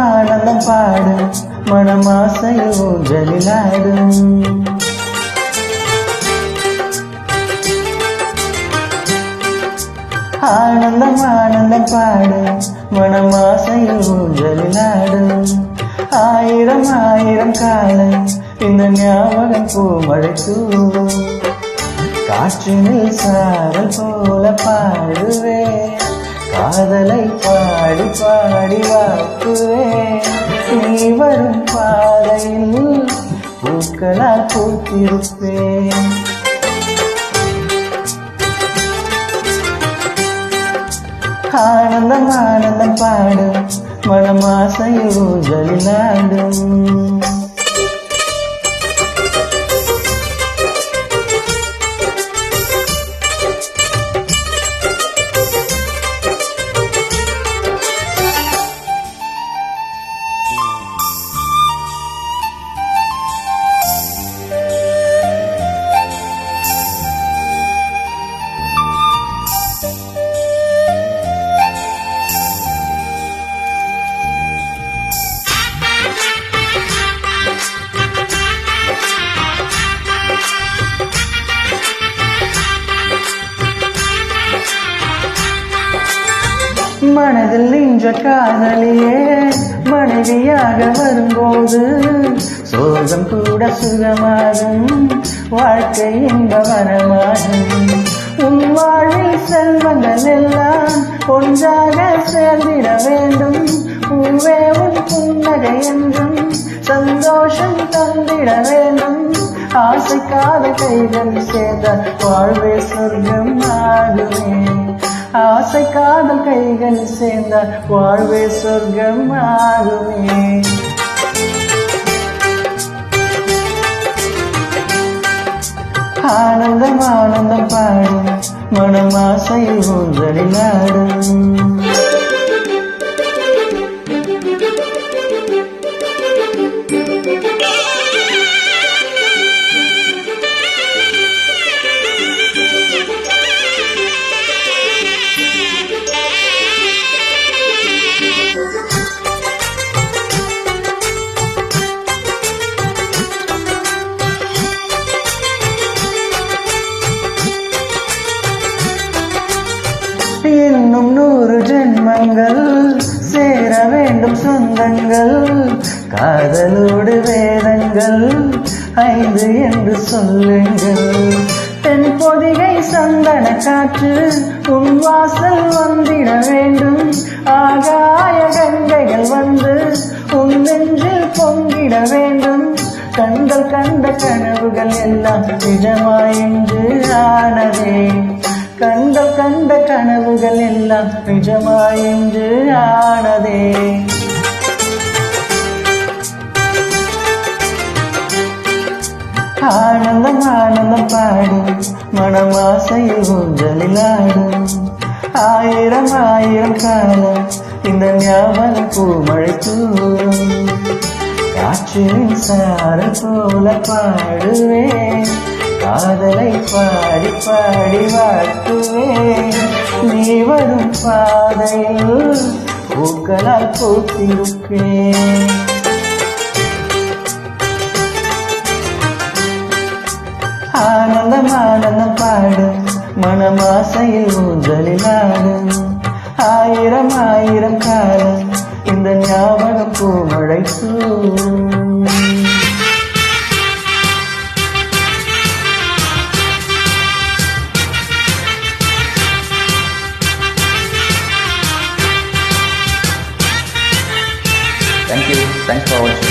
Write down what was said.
ஆனந்தம் பாடும் மனமாசையில் ஊஞ்சலிலாடும். ஆனந்தம் ஆனந்தம் பாடும் மனமாசையில் ஊஞ்சலிலாடும். ஆயிரம் ஆயிரம் காலம் இந்த ஞாபகம் பூமழை தூவும். காற்றினில் சாரல் போல பாடுவே, காதலை பாடி பாடி வாக்குவே. நீ வரும் பாதையில் பூக்களால் பூத்திருப்பேன். ஆனந்தம் ஆனந்தம் பாடும் மனமாசையில் ஊஞ்சலிலாடும். மனதில் நின்ற காதலியே மனைவியாக வரும்போது சோகம் கூட சுகமாகும், வாழ்க்கை இன்பவனமாகும். உன் வாழ்வில் செல்வங்கள் எல்லாம் ஒன்றாக சேர்ந்திட வேண்டும். பூவே உன் புன்னகை என்றும் சந்தோஷம் தந்திட வேண்டும். ஆசைக்காத கைகள் சேர்ந்த வாழ்வே சொர்க்கம் ஆகுமே. ஆசை காதல் கைகள் சேர்ந்த வாழ்வே சொர்க்கம் ஆகுமே. ஆனந்தம் ஆனந்தம் பாடும் மனமாசையில் ஊஞ்சலிலாடும். இன்னும் 100 ஜென்மங்கள் சேர வேண்டும் சொந்தங்கள். காதலோடு வேதங்கள் 5 என்று சொல்லுங்கள். தென் பொதிகை சந்தன காற்று உன் வாசல் வந்திட வேண்டும். ஆகாய கங்கைகள் வந்து உன் நெஞ்சில் பொங்கிட வேண்டும். கண்கள் கண்ட கனவுகள் எல்லாம் நிஜமாய் என்று ஆனதே. கண்கள் கண்ட கனவுகள் எல்லாம் நிஜமாய் என்று ஆனதே. ஆனந்தம் ஆனந்தம் பாடும் மனமாசையில் ஊஞ்சலிலாடும். ஆயிரம் ஆயிரம் காலம் இந்த ஞாபகம் பூமழை தூவும். காற்றின் சாரல் போல பாடுவேன், காதலை பாடி பாடி வாக்குவே. நீ வரும் பாதையில் பூக்களால் பூத்திருப்பேன். ஆனந்தம் ஆனந்தம் பாடும் மனமாசையில் ஊஞ்சலிலாடும். ஆயிரம் ஆயிரம் காலம் இந்த ஞாபகம் பூமழை தூவும். Thank you. Thanks for watching.